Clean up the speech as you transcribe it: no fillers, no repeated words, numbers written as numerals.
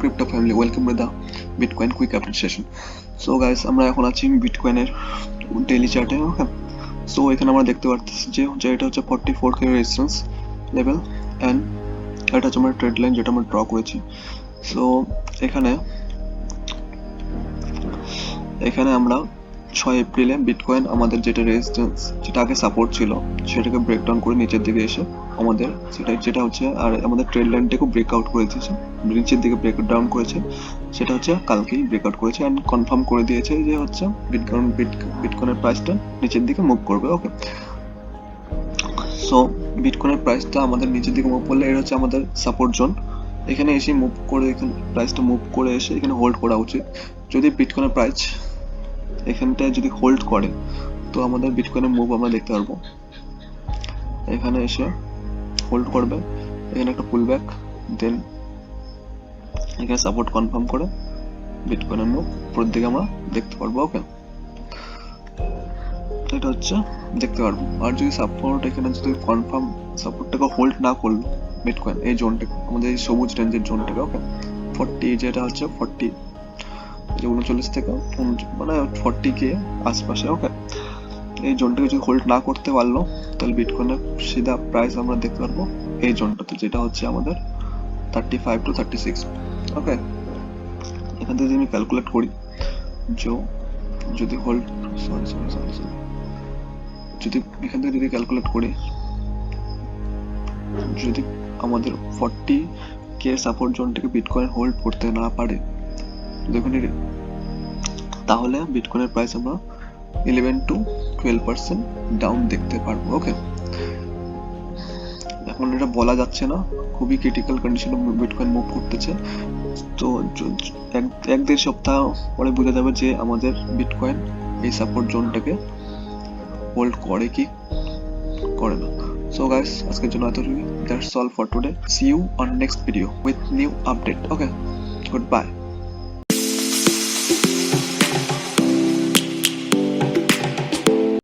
crypto family, welcome to the Bitcoin quick update session. So guys, আমরা এখন আছি বিটকয়েনের daily চার্টে। ওকে, সো এখানে আমরা দেখতে পারতেছি যে এটা হচ্ছে 44k রেজিস্ট্যান্স লেভেল এন্ড এটা হচ্ছে আমার ট্রেড লাইন যেটা আমরা ড্র করেছি। সো এখানে আমরা 6 এপ্রিলে বিটকয়েন আমাদের যেটা রেজিস্ট্যান্স যেটা আগে সাপোর্ট ছিল সেটাকে ব্রেকডাউন করে নিচের দিকে এসে আমাদের যেটা হচ্ছে আর আমাদের ট্রেড লাইনটাকে ব্রেকআউট করে দিয়েছে, নিচের দিকে ব্রেকডাউন করেছে, সেটা হচ্ছে কালকেই ব্রেকআউট করেছে এন্ড কনফার্ম করে দিয়েছে যে হচ্ছে বিটকয়েনের প্রাইসটা নিচের দিকে মুভ করবে। ওকে, সো বিটকয়েনের প্রাইসটা আমাদের নিচের দিকে মুভ করলে এটা হচ্ছে আমাদের সাপোর্ট জোন। এখানে এসে মুভ করে এখানে প্রাইসটা মুভ করে এসে এখানে হোল্ড করা উচিত। যদি বিটকয়েনের প্রাইস এখানটায় যদি হোল্ড করে তো আমাদের বিটকয়েনের মুভ আমরা দেখতে পারবো। এখানে এসে হোল্ড করবে, এখানে একটা পুল ব্যাক, দেন এখানে সাপোর্ট কনফার্ম করে বিটকয়েনের মুভ উপরের দিকে আমরা দেখতে পারবো। ওকে, এটা হচ্ছে দেখতে পারবো। আর যদি সাপোর্ট এখানে যদি কনফার্ম সাপোর্টটাকে হোল্ড না করলো বিটকয়েন এই জোনটাকে, আমাদের এই সবুজ রেঞ্জের জোনটাকে, ওকে 40 যেটা হচ্ছে 40 39 থেকে মানে 40k আশপাশে, ওকে এই জোনটাকে যদি হোল্ড না করতে পারলো তাহলে বিটকয়েনের সিধা প্রাইস আমরা দেখতে পারবো এই জোনটাতে, যেটা হচ্ছে আমাদের 35 to 36। ওকে, এখান থেকে যদি আমি ক্যালকুলেট করি যদি হোল্ড যদি এখান থেকে যদি ক্যালকুলেট করি যদি আমাদের 40k সাপোর্ট জোনটাকে বিটকয়েন হোল্ড করতে না পারে দেখুন, তাহলে বিটকয়েনের প্রাইস আমরা 11 to 12% ডাউন দেখতে পারবো। ওকে, এখন এটা বলা যাচ্ছে না, খুবই ক্রিটিক্যাল কন্ডিশনে বিটকয়েন মুভ করতেছে। তো এক দেড় সপ্তাহ পরে বোঝা যাবে যে আমাদের বিটকয়েন এই সাপোর্ট জোনটাকে হোল্ড করে কি করে না। So guys, আজকের জন্য এতটুকুই। That's all for today. See you on next video with new update. Okay, goodbye.